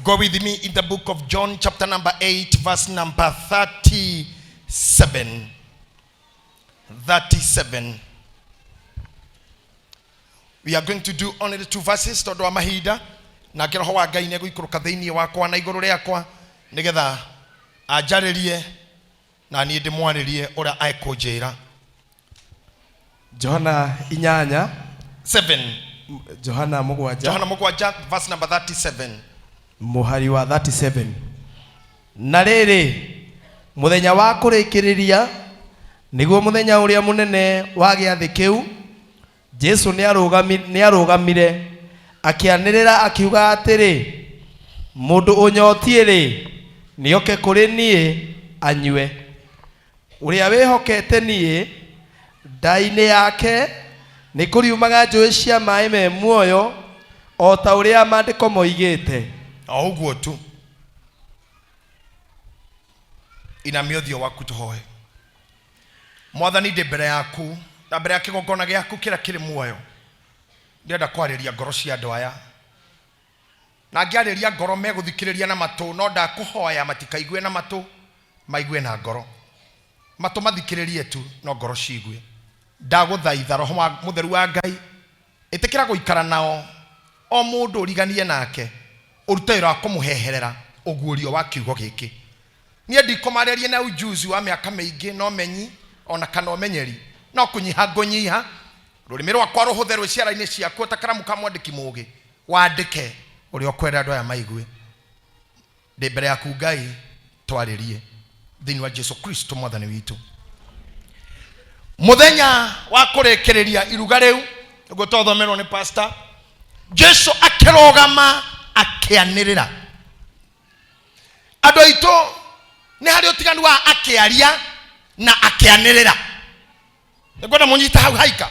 Go with me in the book of John chapter number 8 verse number 37. 37. We are going to do only the 2 verses. Todo wa mahida na kiroho wa Ngai ne guikuruka thiini wakwa na iguru riakwa nigetha ajaririe na ni ndimwaririe ura aikunjira. Johana 8 7. Johana 7 verse number 37. Muhari wa 37. Na riri muthenya wa kurikiriria niguo muthenya uria munene wa giathi kiu, Jesu ni arugamire akianirira akiuga atiri, mundu unyotie ri nioke kuri nie anywe. Uria wihokete nie ndaine yake ni kuriumaga njui cia mai me muoyo, o ta uria maandiko moigite. Uguo tu. Ina miothio waku tuhoe. Mwathani ndi mbere yaku na mbere ya kigongona giaku kira kiri muoyo. Ndenda kwariria ngoro cia andu aya. Na ngiariria ngoro meguthikiriria na matu, no ndakuhoya matikaigue na matu, maigue na ngoro. Matu mathikiririe tu, no ngoro ciigue. Ndaguthaitha roho wa mutheru wa Ngai itikira guikara nao o mundu uriganie nake, urute wira kumuheherera uguurio wa kiugo giki. Nie ndikomarerie na ujuzi wa miaka miingi, no menyi ona kana omenyeri no kunyiha ngunyiha. Rurimi rwakwa ruhutherwe ciara-ini ciaku utakaramu ka mwandiki mugi wandike uri okwenda andu aya maigue. Ndi mbere yaku Ngai twaririe thiini wa Jesu Kristo mwathani witu. Muthenya wa kurekereria iruga riu niguo twathomerwo ni pastor. Jesu akirogama akianirira. Andu aitu ni hari utiganu wa akiaria na akianirira. Ngwenda munyita hau haika.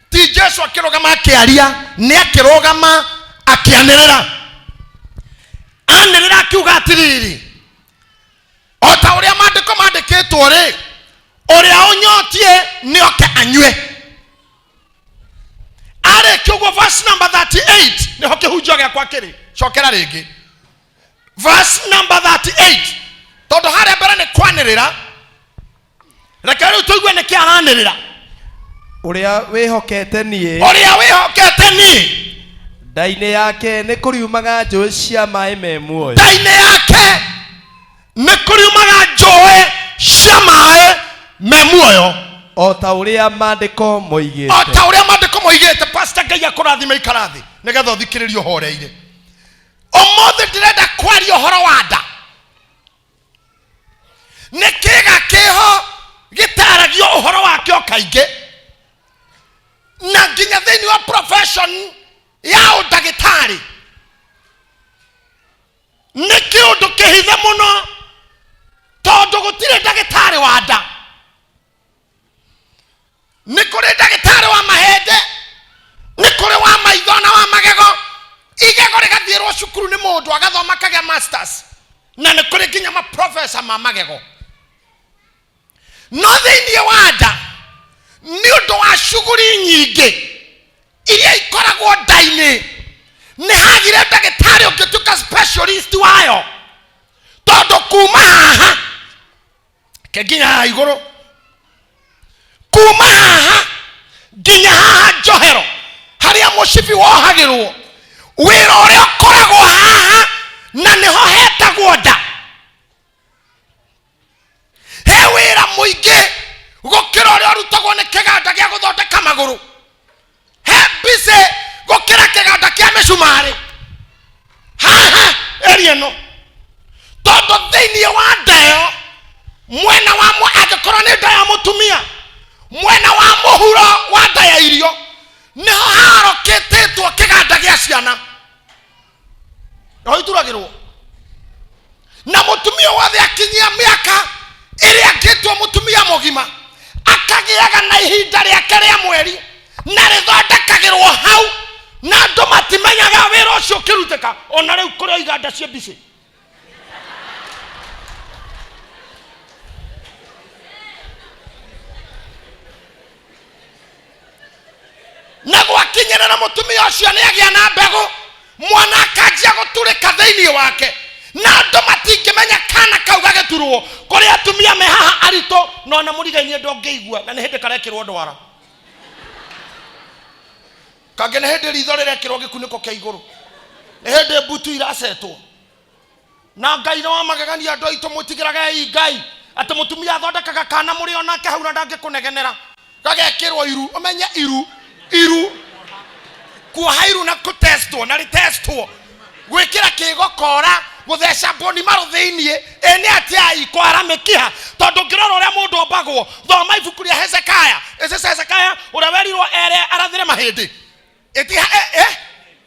Ti Jesu akirogama akiaria, ni akirogama akianirira. Anirira akiuga atiriri, o ta uria maandiko mandikitwo ri, uria unyotie ni oke anywe. Are kiugo verse number 38 ni hoke hujua gakwa kiri. Cokera ringi verse number 38. Todo hare mbere ni kwanirira. Reke riu tuigue ni kiaranirira. Uria wihokete nie ndaine yake ni kuriumaga njui cia mai me muoyo. Ndaine yake ni kuriumaga njui cia mai me muoyo, o ta uria maandiko moigite. Pastor Ngai akurathime ikarathi nigetha uthikiririe horeire. Omothe ndirenda kwaria uhoro wa nda. Ni kiga kiho gitaragio uhoro wakio kaingi, na nginya thiini wa profession ya udagitari ni kiundu kihithe muno, tondu gutire dagitari wa nda. Ni kuri dagitari wa mahende, ni kuri wa maitho na wa magego. Igego rigathirwo cukuru ni mundu agathoma kagea masters, na ni kuri nginya ma professor ma magego. No thiini wa nda ni undu wa shuguri nyingi iria ikoragwo ndaini, ni hagire dagitari ungituka specialist wayo, tondu kuma haha keginya iguru, kuma haha nginya haha njohero haria mushibi wohagirwo, wira uria ukoragwo haha na niho hetagwo nda. He wira muingi gukira uria urutagwo ni kiganda gia guthondeka maguru. He bise gukira kiganda kia micumari haha area no, tondu thiini wa nda mwena wa angikorwo ni nda ya mutumia, mwena wa muhuro wa nda ya irio niho haroketitwo kiganda gia ciana. No ituragirwo na mutumia wothe akinyia miaka iria ngitwo mutumia mugima akagiaga na ihinda riake ria mweri na rithondekagirwo hau, na andu matimenyaga wira ucio kiruteka. Ona riu kuri iganda cia mbici na gwakinyira na mutumia ucio ni agia na mbegu, mwana akajia guturika thiini atumia mehaha arito no na murigaine ndongeigua na ne hende karekirwo ndwara kage ne hende ritho rirekirwo gikuniko kia iguru ne hende butu irasetwo na ngai no magegania andu aitu mutigiraga ngai ati mutumia athondekaga kana muri onake hau na ndangikunegenera gagekirwo iru umenya iru kuhairu na kutestwo na retestwo gwikira kigokora gutheca boni maro thiinie ene atia ikwara mekiha tondu ngirora uria mundu ombagwo thoma ibuku ria Hezekiah Hezekiah uria werirwo ere arathire mahindi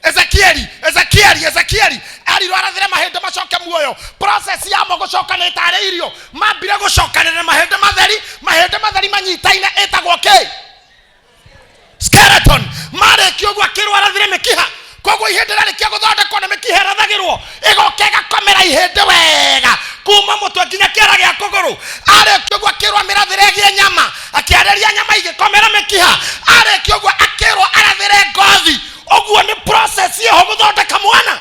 Ezekieli arirwo arathire mahindi macoke muoyo process ya mo gucokanita ari irio mambire gucokanira mahindi matheri manyitaine etagwo skeleton mare kiogwa kirwo arathire mekiha koguo ihende rari kia guthondekwo na mekiha rathagirwo igokega komera ihende wega kuma mutwe nginya kiara gia kuguru are kiogwa kirwo mirathire gie nyama akiareria nyama igikomera mekiha are kiogwa akirwo arathire ngothi oguo ni process yeho guthondeka mwana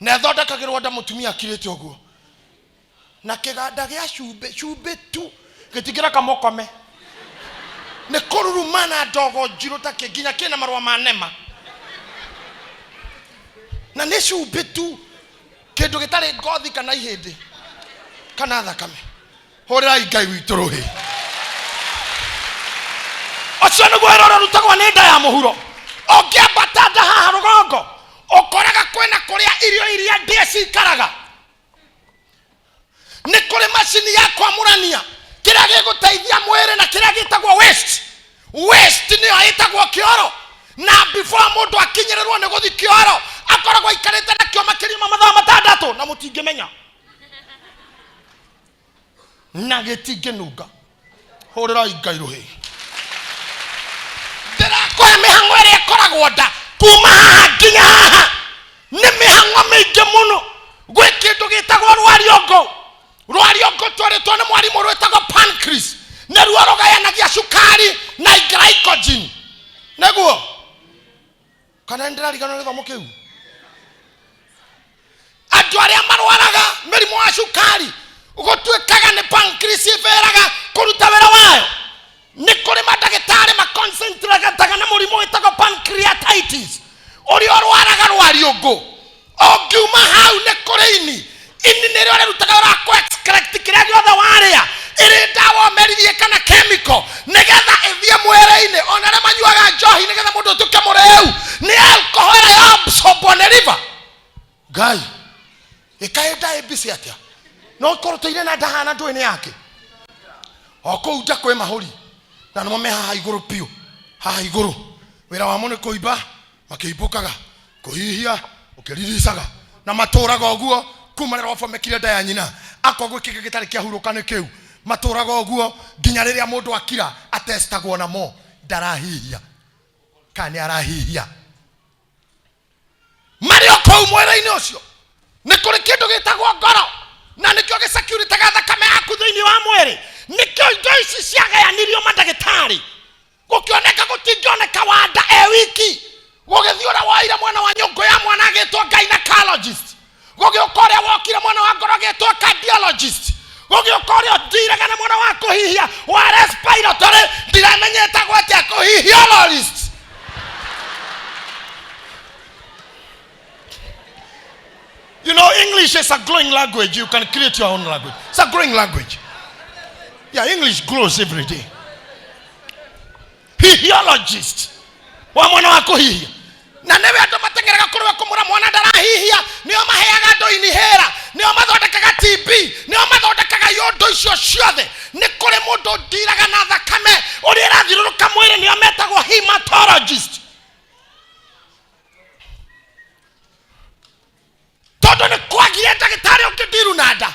na thondekagirwo nda mutumia akirite oguo na kiganda gia cumbe tu gitingira kamokome ne korurumana dogo jiruta kiginya kina marwa manema na ne cumbe tu kindu gitari ngothi kana ihindi kana thakame horera ngai witu ruhi ocio niguo rora rutagwo ni nda ya muhuro ongiambata nda haha rugongo ukoraga kwena kuria irio iria ndia cikaraga ni kuri macini ya kwamurania kira giguteithia mwiri na kira gitagwo waste ni aitagwo kioro na before mundu akinyererwo ni guthi kioro akoragwo ikarite na kio makirima mathaa matandatu na mutingimenya na gitingenuga horera ngai ruhi kwa mihango ere koragwo nda kuma haha nginya haha ni mihango mingi muno gwe kindu gitagwo rwariongo twaritwo ni mwarimu rwetagwo pancreas na ruo rugayanagia cukari na glycogen naguo kana ndirarigana ni thomo kiu andu aria marwaraga mirimu wa cukari ugotwekaga ni pancreas iferaga kuruta wira wayo ni kuri madagitari maconcentrate na murimu witagwo pancreatitis uri orwaraga rwariongo ongiuma hau ne kurini ini nero rutaga ra ko extract kiria giothe waria iri ndawa merithie kana chemical nigetha ithie mwere-ini onare manyuaga njohi nigetha mundu tuke mureu ni alcohol ya absorb ne river gai ikaenda ebisi atia no koroteire na ndahana ndwini yake okuja kwe mahuri na no me haha iguru pio haha iguru wira wa mone kuiba makiibukaga kuhihia ukiririsaga na maturaga oguo kumana rofa mekire nda ya nyina akogwe kike gitari kia hurukane kiu maturaga oguo ginya riria mundu akira atestagwo na mo ndarahihia kani arahihia mario ko mwere-ini ucio ni kuri kindu gitagwo ngoro na nikyo ge security ga thakame yaku thiini wa mwiri nikyo indo ici ciagayanirio madagitari gukioneka gutingioneka wanda wiki gugithiura waira mwana wa nyongo ya mwana agitwo gynecologist gugiokoria wokire mwana wa ngoro agitwo cardiologist gugiokoria ndiragana mwana wa kuhihia wa respiratory ndiramenyeta gwatia kuhihiologist You know, English is a growing language. You can create your own language. It's a growing language. Yeah, English grows every day. Hihiologist. Wa mwana wa kuhihia. Na newe ando matengeraga kuruwe kumura mwana ndarahihia. Nio maheaga ndo inihera. Nio mathondekaga TB. Nio mathondekaga yondo icio ciothe. Ni kuri mundu ndiraga na thakame. Uri rathiruruka mwiri nio metagwo hematologist. Todo ni kwagire ndagitari ongidiru nada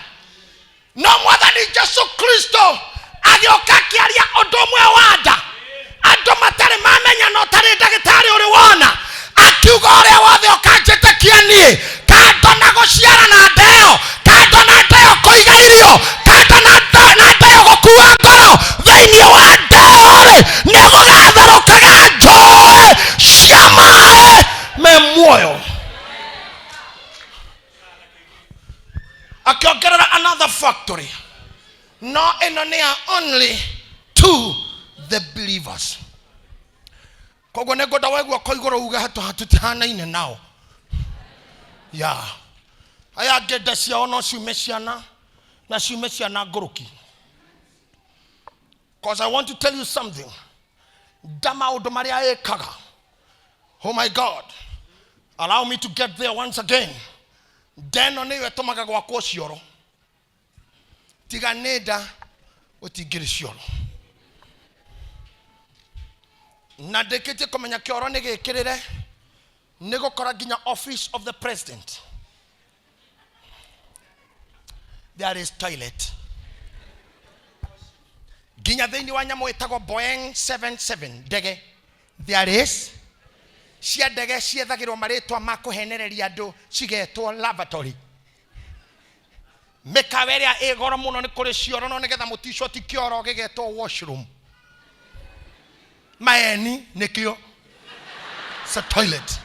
no mwathani Yesu Kristo agioka kiaria undu umwe wanda andu matari mamenya no tari ndagitari uri wona akiuga uria wothe ukanjitikia nie kando na guciara na ndeo kando na ndeo kuiga irio kando na ndeo gukua ngoro thiini wa ndeo ni gugatharukaga njoe cia mai me muoyo akiongerera another factory. No enonia only to the believers. Kogo nego da wegwa koigoro uga hatutihana ine nao. Yeah. Aya geda cia ono ciumeciana na ciumeciana ngoroki. Because I want to tell you something. Dama odomaria ekaga. Oh my God. Allow me to get there once again. Then on ewe tomaga kwa kosioro. Tiga neda otigiri sioro. Na dekete komenya kioro nege kerere. Nego koraginya office of the president. There is toilet. Ginya thini wanyamo itago Boeing 77 dege. There is. Cia dege ciethagirwo maritwa makuhenereria andu cigetwo lavatory. Mekaweria egoro muno ni kuri cioro no nigetha mutisho ti kioro gigetwo washroom. Maeni nikio. It's a toilet.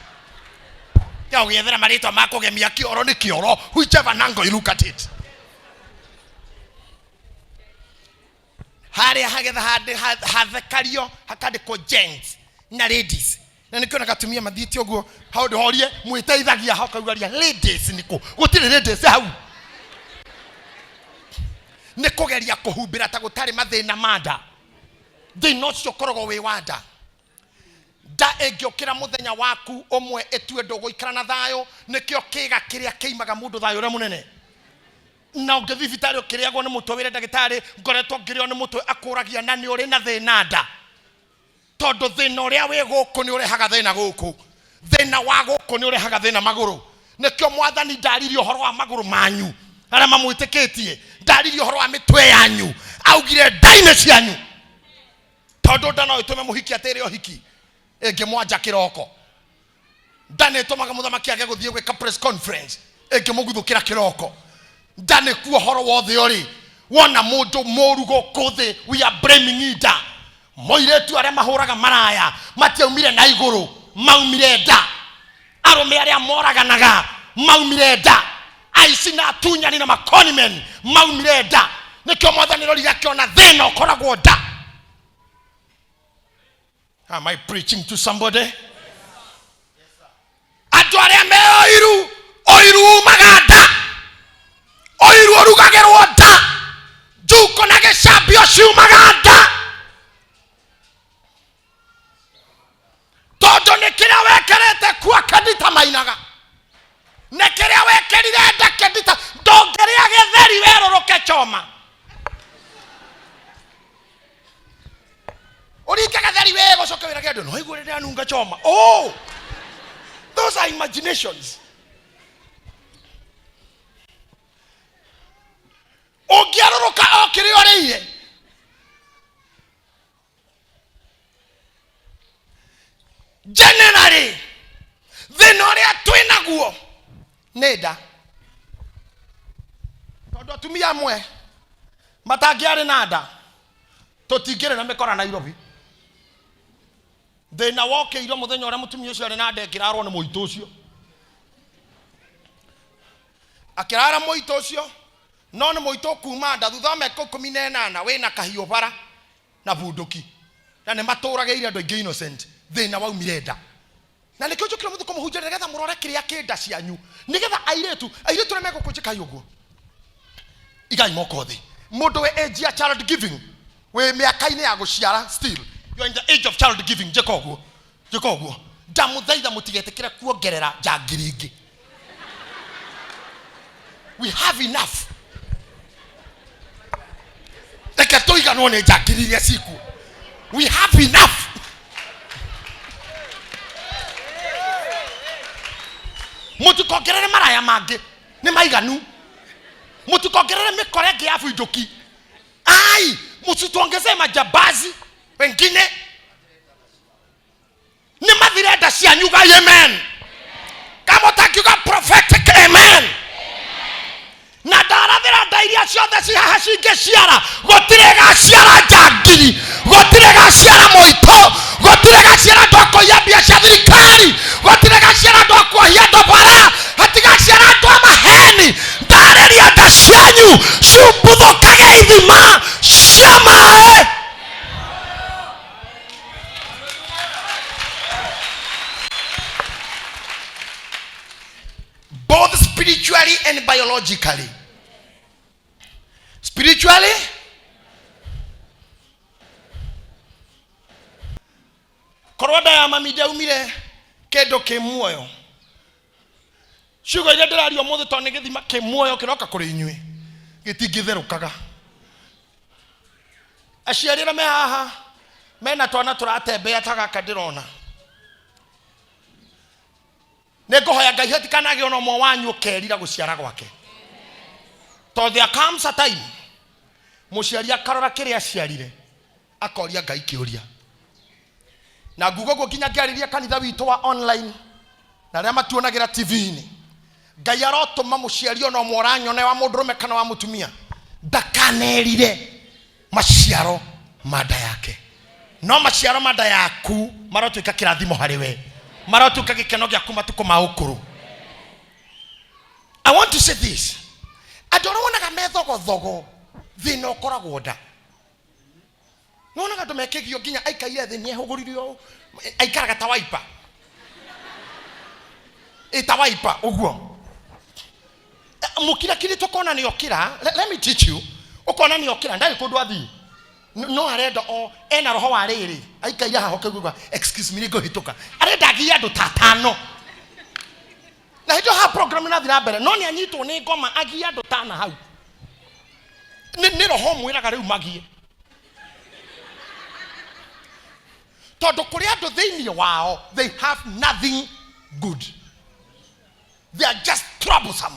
Ya ugethera maritwa makugemia kioro ni kioro. Whichever angle you look at it. Hari hagetha hathekario hakandikwo gents na ladies. Na nikiona katumia madhiti oguo haude horie mwiteithagia hakaugaria ladies niko gutire ladies hau. Nikugeria kuhumbira ta gutari mathina manda. Thina cio korogo wi wanda. Da egiokira muthenya waku omwe etue ndogo ikara na thayo nikio kiga kiria kiimaga mundu thayo ure munene. Na ungethi vitari ukiriagwo ni mutwe wire ndagitari ngoretwo ngirio ni mutwe akuragia na ni uri na thina nda. Todo thina uria wi guku ni urehaga thina guku. Thina wa guku ni urehaga thina maguru. Nikio mwathani ndariri uhoro wa maguru manyu. Ara mamwitikitie ndariri uhoro wa mitwe yanyu. Augire ndaine cianyu. Todo ndano itume muhiki atere ohiki. Ege mwanja kiroko. Ndane tomaga muthamaki age guthie gwika press conference. Ege muguthukira kiroko. Ndane kuo horo wothe ori. Wona mundu morugo kuthi we are blaming it. Moiretu aria mahuraga maraya matiaumire na iguru maumire nda. Arume aria moraganaga maumire nda. Aici na tunyani na makonimen maumire nda. Nikio mwathani rori yakiona thina ukoragwo nda. Am I preaching to somebody? Yes, sir. Andu aria me oiru maganda. Oiru orugagerwo nda. Juko na gicambio ciumaga nda. Todo nikiria wekerete kwa kadita mainaga. Nikiria wekerire nda kadita ndongeria githeri weroroke choma. Orika githeri wego coke wira gedo no igurire anunga choma. Oh, those are imaginations. Ogiaroroka okiri oriye. Generally, thinoria twinaguo neda. Todo atumia mwe matangiari nada. Totingire na mekora Nairobi. Thina woke iro muthenya ora mutumia ucio ari nada ekirarwo ni muito ucio. Akirara muito ucio no ni muito kuma nda thutha meko 18 wina kahio bara na bunduki. Na ni maturageire andu aingi innocent. Thina wa umirenda. Na nikio njukira muthu kumuhunjira nigetha murore kiria kenda cianyu. Nigetha airetu re meko kunjika yugo. Igai moko thi. Mundu we age ya child giving. We miaka-ini ya guciara still. You are in the age of child giving. Jekoguo. Ndamuthaitha mutigetekire kuongerera njangiringi. We have enough. Eke tuiganwo ni njangiriria siku. We have enough. Mutukongerere maraya mangi ni maiganu. Mutukongerere mikorege ya fuidoki. Ai, musituongeze majabazi wengine. Ni mavireda cianyu ga amen. Kama utakiuga prophetic amen. Na darathira ndairia ciothe cihaha cingiciara gutire gaciara njangiri, gutire gaciara muito, gutire gaciara ndoko ya biacara thirikari, gutire gaciara ndoko ya ndobara, hatigaciara ndo maheni. Ndariria both spiritually and biologically. Spiritually, korwada ya mamide umire kendo kemuoyo shugo ile ndirario muthe to ni githima kemuoyo kiroka kuri inyui gitingitherukaga aciarira me haha mena twana turatembea tagaka ndirona negohoya ngai hetikanage ono mo wanyu kerira guciara gwake. To there comes a time muciari akarora kiri aciarire akoria ngai kiuria na ngugo go kinya kiariria kanitha witu wa online na ria matuonagira TV-ini ngai arotuma muciari ono moranyone wa mundurume kana wa mutumia ndakanerire maciaro mada yake no maciaro mada yaku marotuika kirathimo hariwe marotuika gikeno gyaku matuko maukuru. I want to say this. I don't want to methogo thina ukoragwo nda nona tumekegio ginya aikaire thi nie huguririo aikaraga tawaipa etawaipa uguo mukira kiri tokona ni okira. Let me teach you. Ukona ni okira ndai kundu athi no arenda o ena roho wa riri aikaire haho kegugwa excuse me ni gohituka arenda gia andu tatano na hiyo ha program na thina mbere no ni anyitwo ni ngoma agia andu tana hau ni roho mwiraga riu magie todo kuri andu thiini wao they have nothing good, they are just troublesome.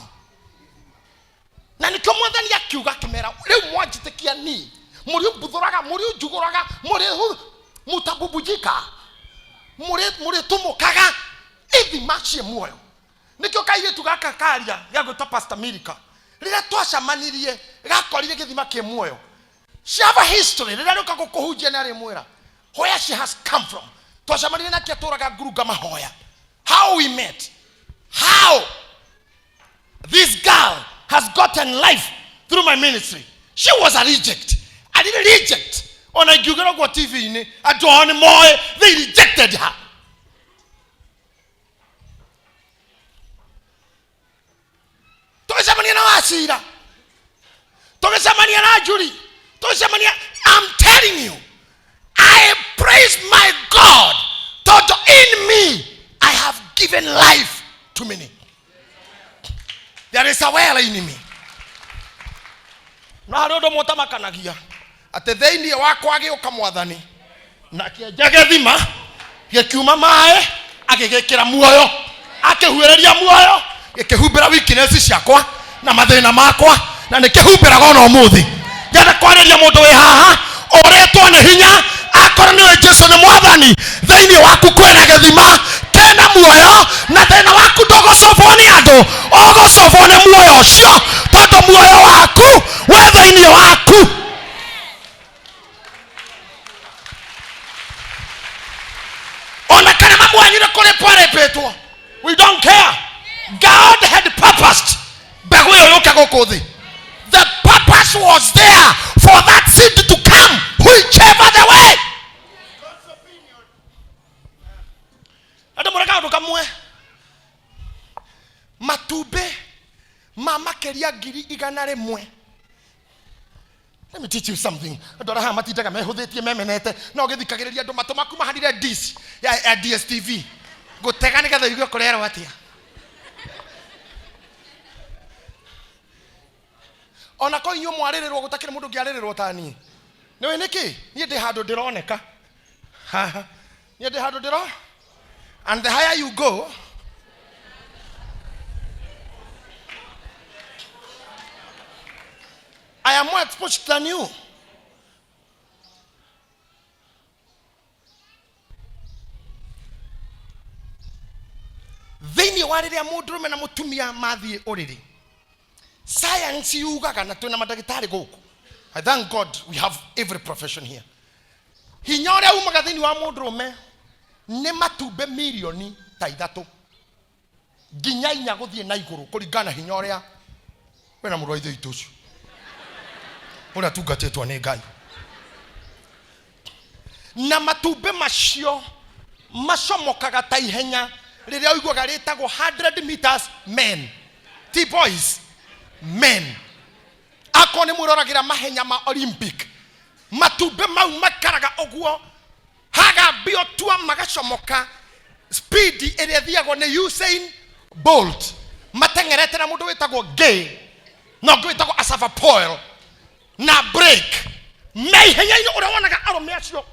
Na nikyo mwathani akiuga kimera riu mwanjitikia ni muri buthuraga muri njuguraga muri mutabubujika muri tumukaga Ithima cie muoyo nikyo kaire tugaka karia gagwita Pastor Milika rira twacamanirie gakorire githima kie muoyo she have a history rira ruka gukuhunjia na rimwira where she has come from. Twacamanirie na kia turaga nguruga mahoya how we met, how this girl has gotten life through my ministry. She was a reject. I didn't reject. On a Google go TV ni adone moe they rejected her. Togesamania na wasira. Togesamania na juri. Togesamania. I'm telling you, I praise my God that in me I have given life to many. There is a well in me. Na harodo motamakanagia ate theini wako agioka mwathani na kienjage thima gikiuma mae agigekira muoyo akihuereria muoyo gikihumbira weakness ciakwa na mathina makwa na nikihumbira gono muthi ngenda kwareria mundu wi haha oretwo ni hinya akora niwe Jesu ni mwathani theini waku kwena githima kena muoyo na thina waku ndogocobwo ni andu ogocobwo ni muoyo ucio tondu muoyo waku we theini waku ona kana mamwanyire kule pwarepetwo. We don't care. God had purposed bago yoyoka gokothi. The purpose was there for that seed to come whichever the way. Ado muraka ndo kamwe matube mama keria giri igana rimwe. Let me teach you something. Adora ha matitaga mehuthitie memenete no githikagireria andu matumaku mahandire dish ya DSTV gutega ni gatha igwe kurero atia ona ko inyo mwaririro gutakire mundu ngiaririro tani ni we niki nie ndi handu ndironeka ha nie ndi handu ndiro and the higher you go I am more exposed than you. Thini wariria mundurume na mutumia mathie uriri. Science yugaga na tuna madagitari guku. I thank God we have every profession here. Hinyore umaga thini wa mundurume ni matube milioni ta 3. Ginya inya guthie na iguru kuringana hinyore wena murwa ithu itucu. Ona tugatetwa ni Ngai. Na matube macio macomokaga ta ihenya riria uiguaga ritagwo 100 meters men T boys, men. Akone muroragira mahenya ma Olympic. Matube mau makaraga oguo. Haga bio tua magacomoka. Speed ere thiago ne Usain Bolt. Matengerete na mundu witagwo gay. No gwitagwo Asafa Poil. Na break. Mei henya ino ura wonaga arome acio.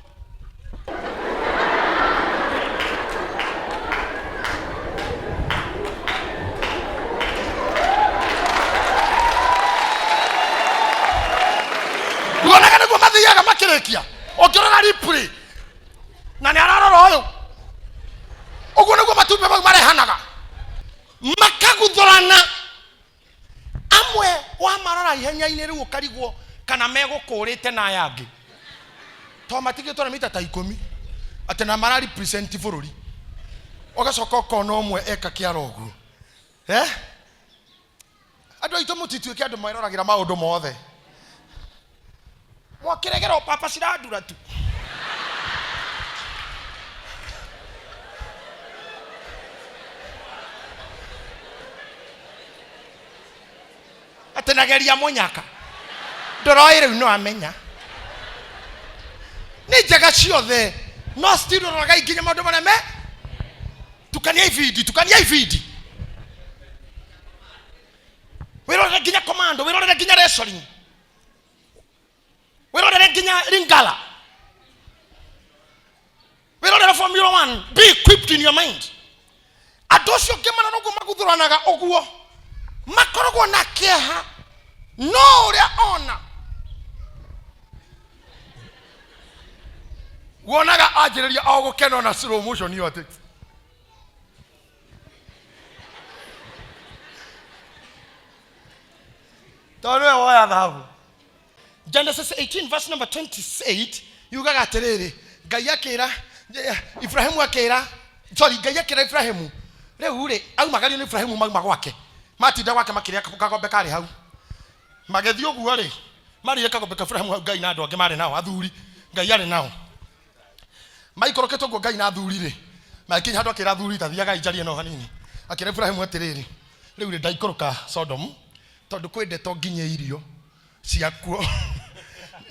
Wonaga niguo mathiaga makirekia. Ongirora replay. Na ni ararora uyu. Uguo niguo matumbe mau marehanaga. Makaguthorana. Amwe wa marora ihenya-ini riu ukarigwo kana megukũrĩte na yangi. To matigĩtwo na mita ta 10 ati na mara represent bũrũri. Ugacoka ũkona ũmwe eka kĩara ũguo. Andũ aitũ mũtituĩke andũ mairoragĩra maũndũ mothe. Mwakiregera papa ciradura tu. Atenageria munyaka. Ndoroire no amenya. Ni jaga ciothe. No still roga iginya maundu mareme. Tukania ividi. Wirorere ginya commando, wirorere ginya wrestling. Wirorere ginya ringala. Wirorere Formula 1. Be equipped in your mind. Adosio gemana no gumaguthuranaga oguo. Makorogwo na kieha. No ria ona. Wonaga ajireria ogukena na slow motion yote. Tone oya dhabu. Genesis 18 verse number 28 yugaga atiriri Ngai akira Ibrahimu akira Ngai akira Ibrahimu riu ri aumagario ni Ibrahimu mauma gwake matinda gwake makiria kagombe kari hau magethi uguo ri marire kagombe ka Ibrahimu Ngai na andu ange mari nao athuri Ngai ari nao maikoroketo guo Ngai na athuri ri makinya handu akira athuri tathiaga ijarie no hanini akira Ibrahimu atiriri riu ri ndaikoroka Sodom tondu kwendetwo nginye irio ciakuo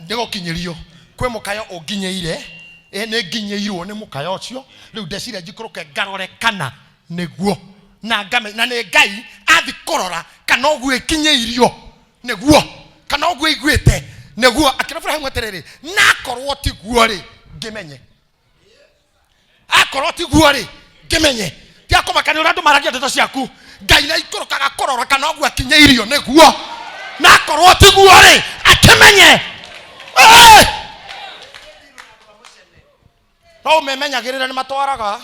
nego kinyirio kwe mukayo oginyeire ne nginyeirwo ne mukayo cio riu ndecire njikoroke ngarore kana neguo na ngame na ne Ngai athikorora kana ogwe kinyeirio neguo kana ogwe igwete neguo akira Ibrahimu atiriri nakorwo ti guo ri ngimenye akorwo ti guo ri ngimenye ti akomaka ni urandu maragia ndeto ciaku Ngai na ikorokaga korora kana ogwe kinyeirio neguo nakorwo ti guo ri akimenye no memenyagirira ni matwaraga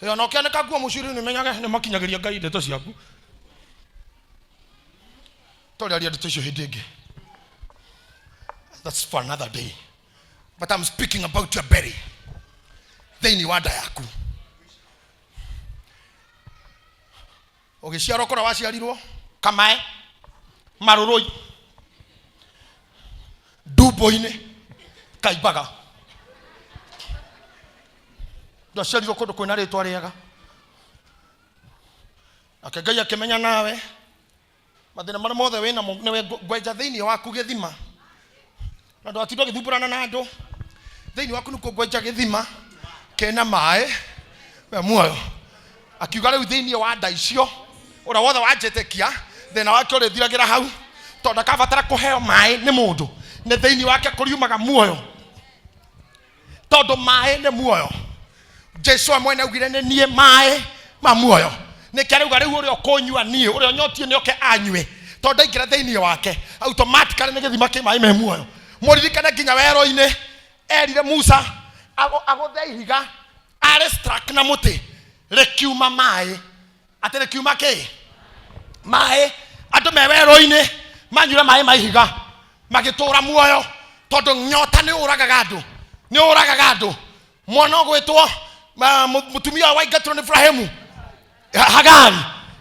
yo no kioneka guo muciri ni menyaga ni makinyagiria Ngai ndeto ciaku tori aria ndeto cio hindi ingi. That's for another day, but I'm speaking about your belly. Thini wanda yaku ogiciaro kora waciarirwo kamae marurui duboine kaibaga ndaciarirwo kundu kwina ritwa riega ake Ngai akimenya nawe mathina mara mothe wina niwe ngwenja thiini waku Githima na ndwatindo githumburana na andu thiini waku nikuo ngwenja Githima kena mae we muoyo akiuga riu thiini wa nda icio ura wothe wanjetekia thina wake uri thiragira hau tondu akabatara kuheo mae ni mundu ne thiini wake kuriumaga muoyo tondu mae ni muoyo. Jesu amwene augire ni nie mae ma muoyo ni kiarauga riu uri okunyua nie uri onyotie ni oke anywe tondu aingira thiini wake automatically ni Githima ki mae me muoyo. Muririkane nginya wero-ini erire Musa aguthe ihiga ari struck na muti rekiuma mae ati rekiuma ki mae andu me wero-ini manyure mae ma ihiga magitura muoyo tondu nyota ni uragaga andu mwana gwitwo mutumia wa Igatro ni Ibrahimu Hagari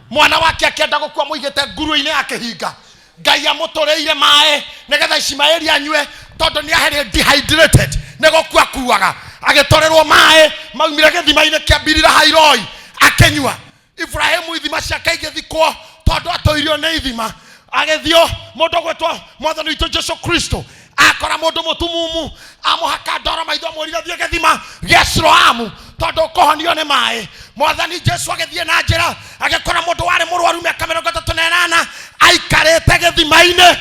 mwana wake akienda gukua muigite nguru-ini akihinga Ngai amutureire mae nigetha Ismaeli anywe tondu ni aheri dehydrated nego kuaga agitorerwo mae maumire Githima-ini kiambirira Hairoi akenywa Ibrahimu ithima ciake igithikwo tondu atoirio ni ithima agethio mundu gwetwa mwathani witũ Jesu Kristo akora mundu mutumumu amuhaka ndoro maitho mwĩrire thie gĩthima gĩa Siloamu tondu kuhonio ni mai. Mwathani Jesu agethie na njĩra agĩkora mundu warĩ mũrwaru mĩaka 38 aikarĩte gĩthima-inĩ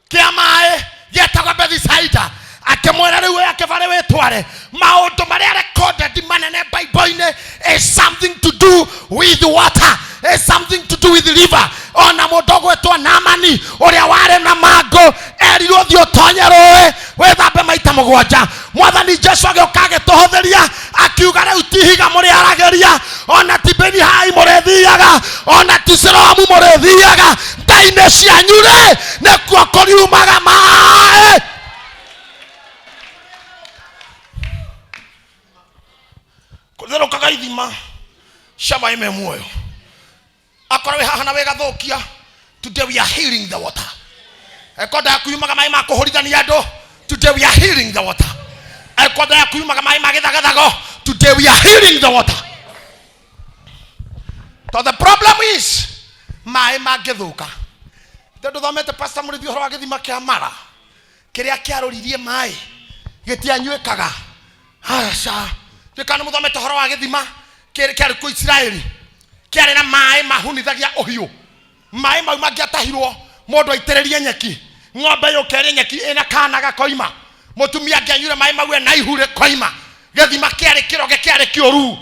kĩa mai gĩetagwo Bethisaida. Akimwera riu akivare wetware maundu maria recorded manene Bible-ini is something to do with water, is something to do with the river. Ona mundu gwetwa Naamani uria wari na mango erirwo thio tonye rũĩ wethambe maita 7. Mwathani Jesu agĩũka agĩtũhũthĩria akiuga riu ti higa mũrĩ arageria, ona ti Gitahi mũrĩthiaga, ona ti Siloamu mũrĩthiaga, nda-inĩ cianyu rĩ nĩkuo kũriumaga maaĩ. Kuzero kaga ithima shama ime muoyo akora we haha na we gathokia. Today we are healing the water. Ekoda yakuyumaga mai ma kuhorithania andu. Today we are healing the water. Ekoda yakuyumaga mai ma githagathago. Today we are healing the water. So the problem is mai ma githuka. Tondu thomete pastor Murithi horo wa githima kia Mara kiria kiaruririe mai gitianyuikaga. Asha kana muthomete horo wa githima kiari ku Israeli kiari na mai mahunithagia uhiu. Mai mau mangiatahirwo mundu aitĩrĩrie nyeki, ng'ombe yũkĩrĩa nyeki ina kana gakoima, mutumia angĩanyuire mai mau na ihure koima. Gĩthima kiari kiroge kiari kĩũru,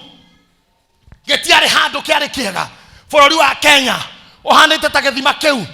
gĩtiarĩ handũ kiari kĩega. Bũrũri wa Kenya ũhanĩte ta gĩthima kĩu.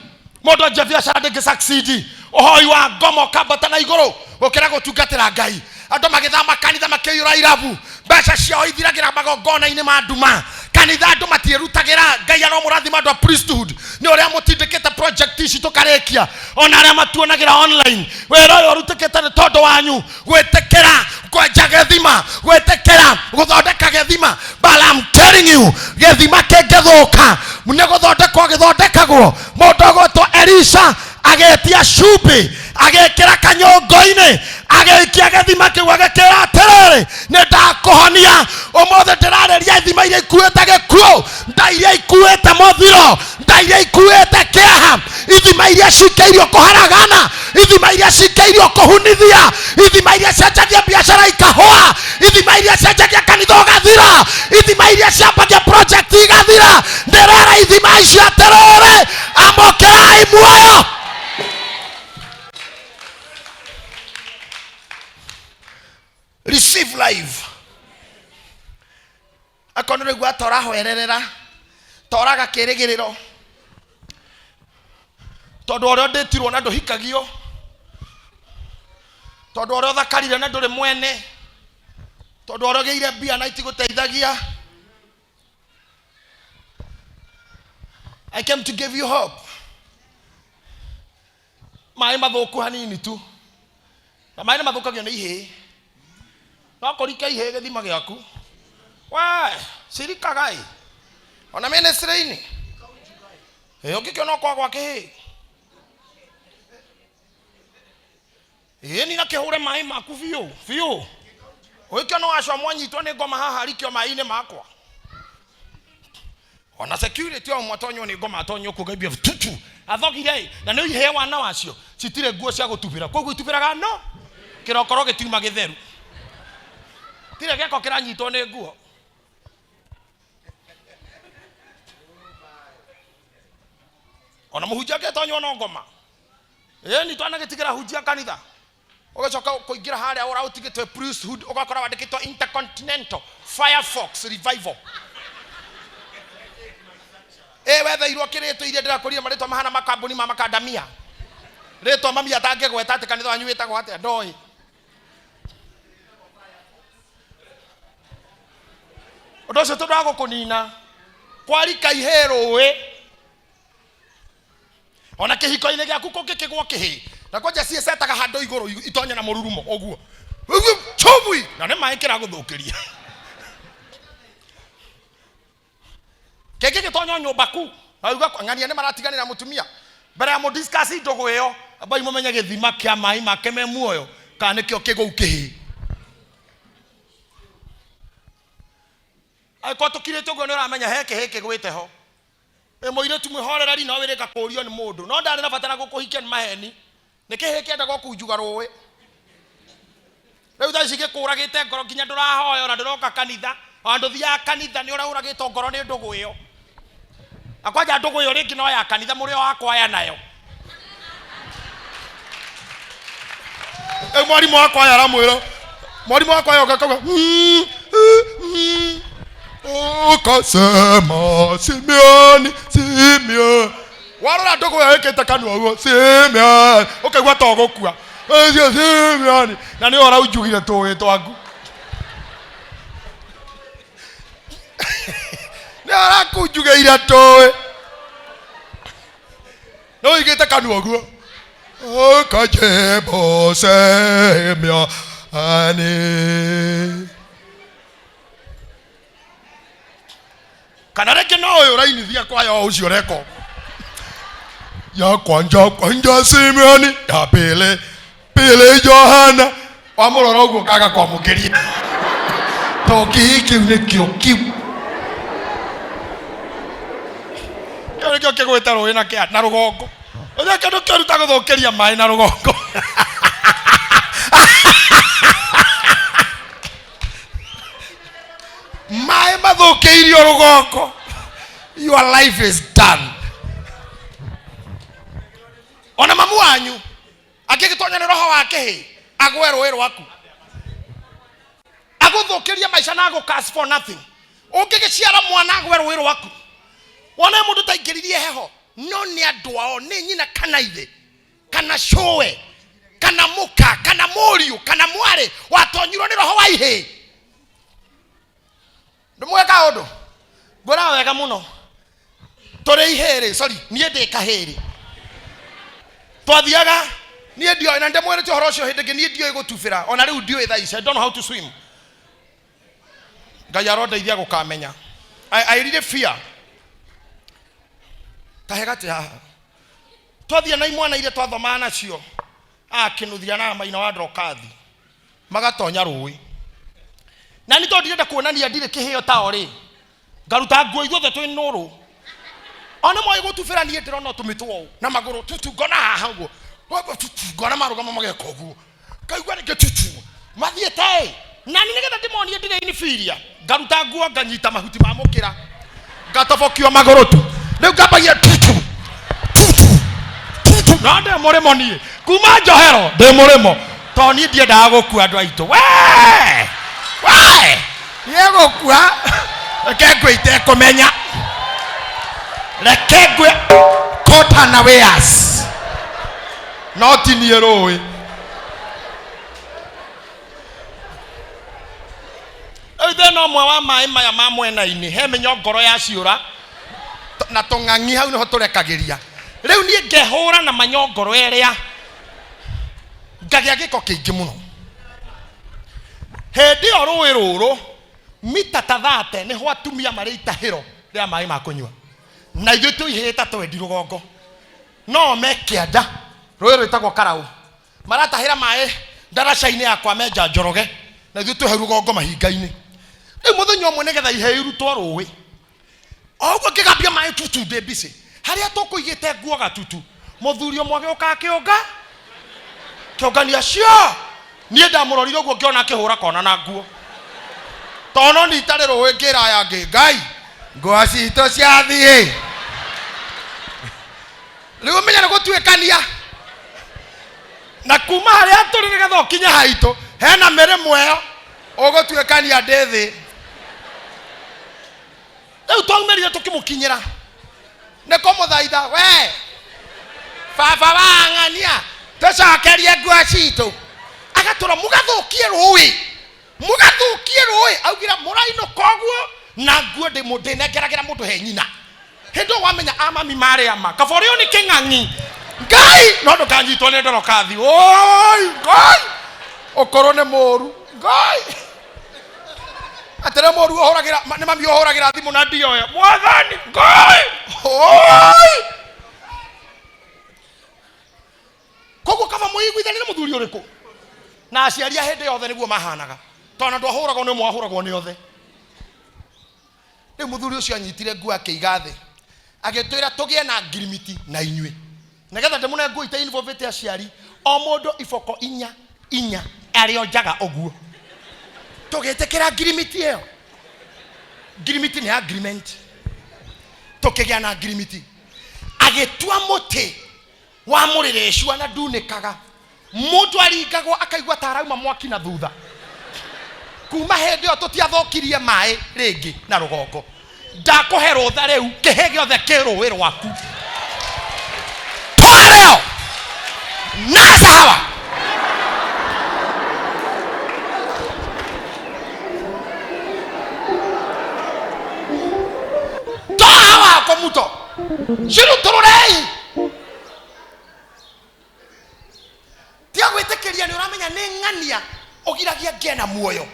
Mundu anjia biacara ndĩngĩ succeed. Ũhoi wa ngomo kambata na igũrũ gũkĩra gũtungatĩra Ngai. Andũ magĩthama kanitha makĩiyũra irabu, mbeca ciao ithiragira magongona-inĩ ma nduma. Kanitha andũ matiĩrutagĩra Ngai anomũrathima andũ a priesthood. Nĩ ũrĩa mũtindĩkĩte project ici tũkarĩkia. Ona arĩa matuonagĩra online wĩra ũyũ ũrutĩkĩte nĩ tondũ wanyu gwĩtĩkĩra kwenja gĩthima, gwĩtĩkĩra gũthondeka gĩthima. But I'm telling you, gĩthima kĩngĩthũka nĩ gũthondekwo gĩthondekagwo. Mũndũ ũgwĩtwo Elisha agĩtia cumbĩ agĩkĩra kanyũngũ-inĩ agĩikia gĩthima kĩu agĩkĩra atĩrĩrĩ nĩ ndakũhonia. Ũmũthĩ ndĩrarĩria ithima iria ikuĩte gĩkuũ, nda iria ikuĩte mũthiro, nda iria ikuĩte kĩeha, ithima iria cikĩirio kũharagana, ithima iria cikĩirio kũhunithia, ithima iria cianjagia biacara ikahũa, ithima iria cianjagia kanitha ũgathira, ithima iria ciambagia project igathira. Ndĩrera ithima icio atĩrĩrĩ amũkĩrai muoyo. Receive life. Akonere gwa tora hoererera toraga kĩrĩgĩrĩro tondu ũrĩa ndĩtirwo na ndũhikagio, tondu ũrĩa ũthakarire na ndũrĩ mwene, tondu ũrĩa ũgĩire mbia na itigũteithagia. I came to give you hope. Maĩ mathũku hanini tu, na maĩ mathũkagio nĩ ihĩ. No kũrika ihĩ gĩthima gĩaku we cirikaga ona ministry-inĩ ũngĩkĩona kwagwa kĩhĩ ni na kĩhũre maĩ maku biũ biũ. Ũngĩkĩona wacwa mwanyitwo nĩ ngoma haha arikio maĩ-inĩ makwa, ona security o mwatonywo nĩ ngoma atonywo kũgaibia tutu athogire na nĩ ihĩ wana wacio citirĩ nguo cia gũtubĩra, koguo itubĩraga no kĩrokoro gĩtiuma gĩtheru. Tire gĩako kĩranyitwo nĩ nguo. Ona mũhunjia angĩtonywo no ngoma ni twana gĩtigĩra hunjia kanitha ũgĩcoka kũingĩra harĩa ũrautigĩtwe priesthood ũgakora wandĩkĩtwo Intercontinental Firefox Revival. Wetheirwo kĩrĩtũ iria ndĩrakũrire marĩtwa mahana makambuni ma makandamia, rĩtwa mami atangĩgweta atĩ kanitha wanyu wĩtagwo atĩa ndoĩ. Ũndũ ũcio tũndũ gũkũnina kwarika ihĩ rũĩ, ona kĩhiko-inĩ gĩaku kũngĩkĩgwo kĩhĩ na kwanja ciĩcetaga handũ igũrũ itonye na mũrurumo ũguo chumwi na nĩ maĩ kĩragũthũkĩria. Kĩngĩ gĩtonyo nyũmba ku na uga ng'ania nĩ maratiganĩra mũtumia mbere ya mũdiscuss ndũgũ ĩyo ambai mũmenye gĩthima kĩa maĩ make me muoyo kana nĩkĩo kĩgũu kĩhĩ. Aiko tukirĩte ũguo nĩ ũramenya he kĩhĩ kĩgwĩte ho moire tu mwihorerari no wirika kurio ni mundu no ndari na batara gukuhikia ni maheni nikihe kenda gukunjuga ruwi riu thaci gikuragite ngoro kinya ndurahoya na nduroka kanitha andu thia kanitha ni urauragite ngoro ni ndugu iyo akwanja ndugu iyo ringi no ya kanitha muri wakwa ya nayo mwarimu wakwa ya ramwira mwarimu wakwa ya gakauga ukasema Simeoni warora ndugu iyo ikite kanua guo Simeoni ukaigua to gukua Simeoni na ni ora ujugire tuwi twaku ni ora kunjugeire tuwi no igite kanua guo ukajebo Simeoni kana reke no uyu rainithia kwa yo ucio reko ya kwanja Simeoni ya pele Johana wamurora uguo kaga kwamukiria toki kiu nikio kiu kio kigwita ruwi na rugongo oya kendo kiruta guthukiria mai na rugongo mai mathukiirio rugongo your life is done ona mamu wanyu akigitonya ni roho wake agwe ruwi rwaku aguthukiria maisha na cast for nothing ungigiciara mwana agwe ruwi rwaku wona mundu taingiririe heho no ni andu ao ni nyina kana ithe kana showe kana muka kana moriu kana mware watonyirwo ni roho wa ihe ndumweka undu ngora wega muno tore ihere sorry nie ndi kahiri twathiaga nie ndio na ndemwere horo cio hindingi nie ndio igutubira ona riu ndio tha ici I don't know how to swim ngai arondeithia gukamenya I really fear kahegate haha twathia na imwana ile twathomana nacio akinuthia na maina wa ndokathi magatonya ruwi na ni tondirenda kuonania ndire kiheo taori ngaruta nguo ithuothe twi nuru ona moi gutubira nie ndirona tumitwo na maguru tutungona haha uguo ngona marugama mageka uguo kaigua ni gitutu mathiete na ni nigetha ndimonie ndire inifiria ngaruta nguo nganyita mahuti ma mukira ngatobokio maguru tu riu ngabagia tutu no nde murimo nie kuma njohero nde murimo to ni ndiendaga gukua andu aitu we ye gukua reke ngwe itekumenya reke ngwe kota na weas not in yerowe eithe no mwe wa mai maya ma mwena-ini he menyo ngoro ya ciura na tong'ang'i hau niho turekagiria riu nie ngehura na manyongoro eria ngagia giko kiingi muno hindi o ruwi ruru mita ta 30 niho atumia mari itahiro ria mai ma kunywa na ithu tuihita twendi rugongo no mekianda ruwi rwitagwo karau maratahira mai ndaraca-ini yakwa menja njoroge na ithu tuhe rugongo mahinga-ini riu muthenya umwe nigetha ihe irutwo ruwi oguo ngigambia mai tutu ndi bisi haria tukuigite nguo gatutu muthuri omwe agioka kionga ni acio nie ndamurorire uguo ngiona kihura kona na nguo tono ni tare ruwi ngira ya ngai nguo cito ciathie riu menya ni gutuikania na kuma haria turi nigetha ukinya haitu hena mirimo iyo ugutuikania ndithi riu twaumerire tukimukinyira niko muthaitha we baba wang'ania tucokerie nguo citu agatura mugathukie ruwi augira murainuka uguo na nguo ndinengeragira mundu he nyina hindo wamenya amami mari ama kaborio ni king'ang'i ngai no ndukanyitwo ni ndorokathi oi ngai okoro ne moru ngai atere moru ohuragira ni mami ohuragira thimu na ndioya mwathani ngai oi koguo kaba muiguithani na muthuri uriku na aciari a hindi yothe niguo mahanaga tona ndwahuragwo ni mwahuragwo ni othe riu muthuri ucio anyitire nguo akeiga thi agitwira tugie na ngirimiti na inywe negetha ndemune ngui ta involvete aciari o mundu iboko inya ario njaga oguo tugitikira ngirimiti iyo ngirimiti ni agreement tukigia na ngirimiti agitua muti wa murireshwa na ndunikaga mundu aringagwo akaigwa tarauma mwaki na thutha kuma hindi yo tutiathokirie mai ringi na rugongo ndakuhe rutha riu kihe giothe kiruwi rwaku twareo na sawa toa kwa muto shiru tururei tia gwitikiria ni uramenya ni ngania ogiragia ngena muoyo.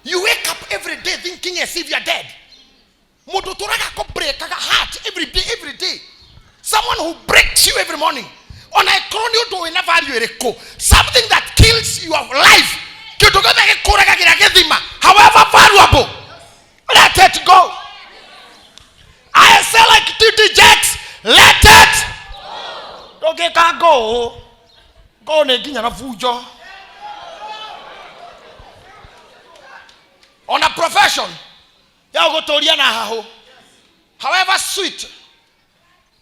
You wake up every day thinking as if you are dead. Mutu turaga ko break aga heart every day. Someone who breaks you every morning. On a chrono do never you ereko. Something that kills your life. However valuable. Let it go. I say like TT Jacks, let it go. Okay, can't go. Go neginya na fujo. On a profession, ya go toria na haho. However sweet,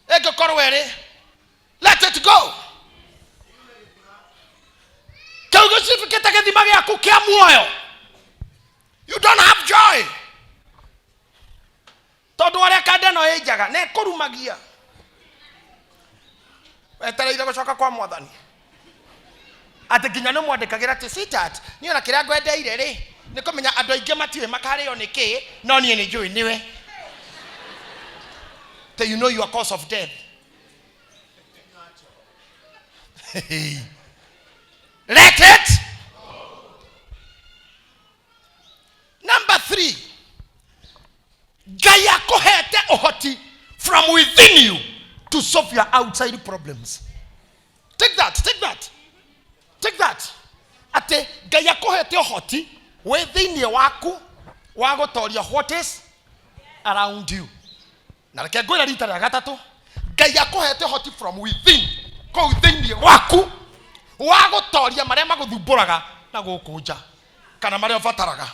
ego korwere, let it go. You don't have joy. Todo wale kadeno ejaga ne korumagia. Etele ida gochoka kwa mwathani. Ate ginya no mwandikagira ti sitat. Niona kira gwende ire ri. Nikomenya andu aingi matiwe makario niki no nie ni njui niwe. Till you know your cause of death. Let it. Number 3. Gaya kohete ohoti from within you to solve your outside problems. Take that. Ate gaya kohete ohoti within you waku wago toria what is around you. Na ke go na rita ya gatatu gaya kohete ohoti from within. Ko within you waku wago toria maria maguthumburaga na gukunja kana maria fataraga.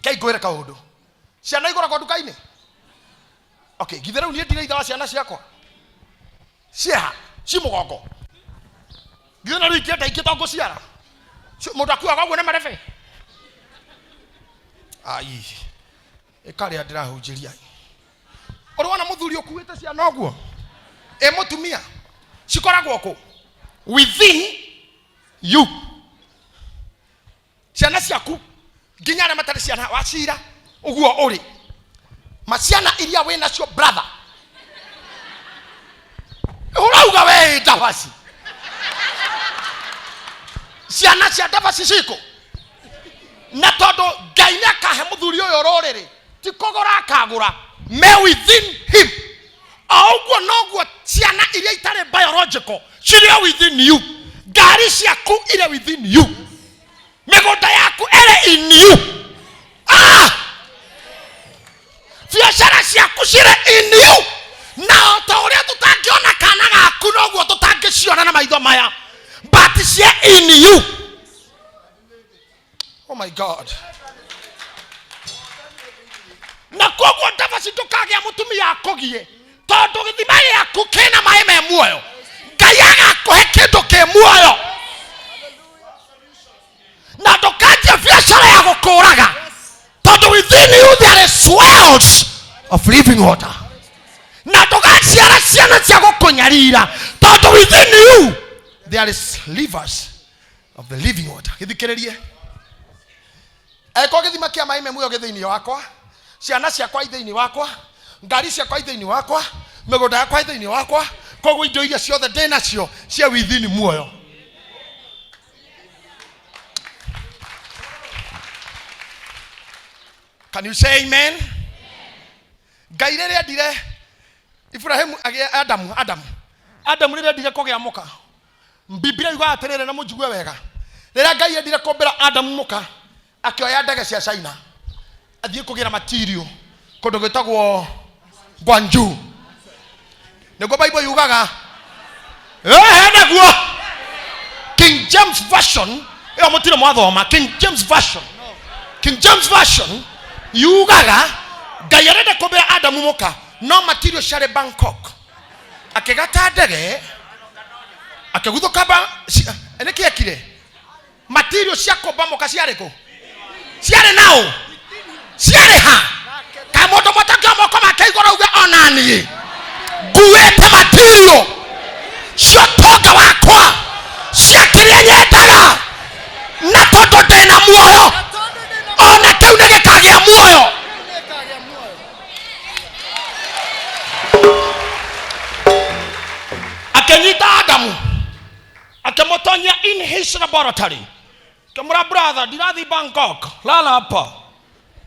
Kai goira ka undu. Ciana igora kwa duka-ini. Okay, githera unie ndire ithawa ciana ciakwa. Cia, ci mugongo. Githera ri tienda ikitongo ciara. Mundu akuwa kwa gwona marebe. Ai. Ekari andira hunjiria. Urwana muthuri okuwete ciana oguo. Mutumia. Cikoragwo ku within you. Ciana ciaku ginya na matari ciana wacira uguo uri maciana iria we nacio brother urauga we ndabasi ciana cia ndabasi ciko na todo Ngai nakahe muthuri uyo rorere ti kogora akagura me within him auguo noguo ciana iria itare biological ciria within you gari ciaku ire within you megoda yaku ere in you biashara ciaku cire in you na ta uria tutangiona kana gaku noguo tutangiciona na maitho maya but cie in you. Oh my God. Na koguo ndabasi tukagia mutumia akogie tondu githima yaku kina mai me muoyo Ngai agakuhe kindu ki muoyo na ndukanjie biashara ya gukuraga tondu within you there is wells of living water. Na ndugaciara ciana cia gukunyarira tondu within you there is rivers of the living water. Githikiririe eko githima kia mai me muoyo githiini wakwa ciana ciakwa ithiini wakwa ngari ciakwa ithiini wakwa migunda yakwa ithiini wakwa koguo indo iria ciothe ndina cio cia within muoyo. Can you say amen? Ngai rĩrĩa ndire Ibrahimu Adamu rĩrĩa ndire kũgĩa mũka Biblia yuga atĩrĩrĩ na mũnjigue wega rĩrĩa Ngai ndire kũmbĩra Adamu mũka akĩoya ndege cia China athiĩ kũgĩra material kũndũ gwĩtagwo gwanju nego Bible yugaga naguo King James version yo mutire mwathoma King James version yugaga gayarede kobera Adamu muka no material share Bangkok akegata ndege akeguthuka ba ene kiekire material cia koba muka ciareko ciare nao ciare ha kamoto motakio moko makeigora uge onani guete material shotoga wakwa ciakiria nyendaga na tondu ndina muoyo ona kiu nigikagia muoyo akenyita Adamu akemotonya in his laboratory kamura brother dirathi Bangkok lala hapa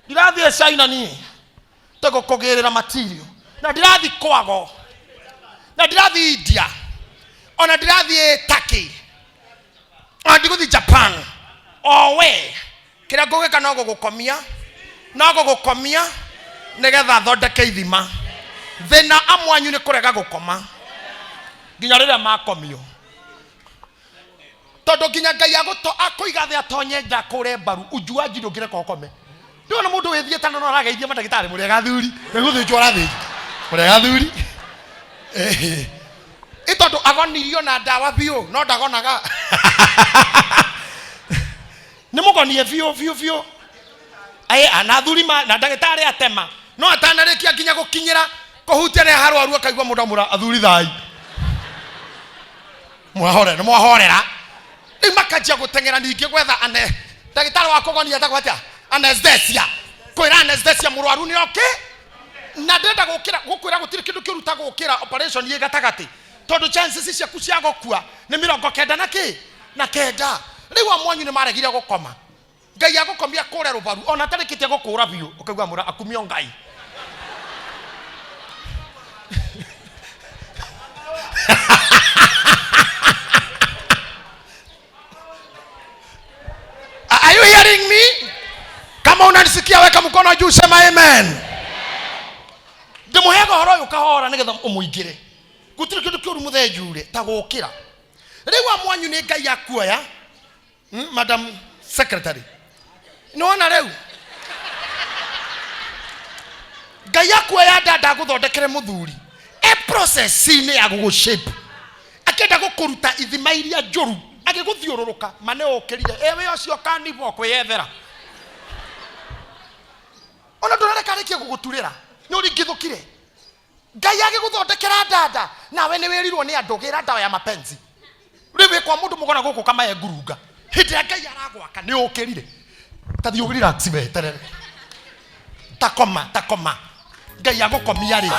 dirathi China ni tego kugerera material na dirathi kwago na dirathi India ona dirathi Turkey ona diguthi Japan owe kira gogeka no gukomia nigetha thondeke ithima thina amwanyu ni kurega gukoma nginya rira makomio tondu nginya Ngai aguto akuiga thi atonye nja kure mbaru ujua njiro ngire kokome ndiona mundu withie tano no arageithia madagitari murega thuri neguthinjwo arathi murega thuri itondo agonirio na ndawa bio no ndagonaga nimugonie vio anathuri ma na ndagitari atema no atanarikia nginya gukinyira kuhutia ne harwaru akaigwa mudamura athuri thai mwahorera ni makajia gutengera ningi gwetha ane ndagitari wa kugonia tagwatia anesthesia kwira anesthesia murwaru ni na ndenda gukwira gutiri kindu kiruta gukira operation ye gatagati tondu chances cia kucia gokua ni 90 na kenda riwa mwanyu ni maregire gukoma Ngai agukomia kure rubaru ona tarikite gukura biu ukagwa mura akumio Ngai Are you hearing me? Kama unanisikia weka mkono juu sema amen. Ndimuhego horo ukahora nigetha umuingire. Gutiri kindu kiuru muthenjure ta gukira. Riwa mwanyu ni Ngai akuoya. Madam Secretary. Niona riu. Ngai akuoya dada guthondekere muthuri. Process ni ya gugushape. Akenda gukuruta ithima iria njuru. Agiguthiururuka mane ukirire ewe ocio kanibo kwiyethera ona ndoreka reke guguturira ni uringithukire Ngai agiguthondekera dada nawe ni wirirwo ni andugira ndawa ya mapenzi riwe kwa mundu mugona guku kama ye ngurunga hindi ya Ngai aragwaka ni ukirire tathi ugirira sibe terere takoma Ngai agukomia ri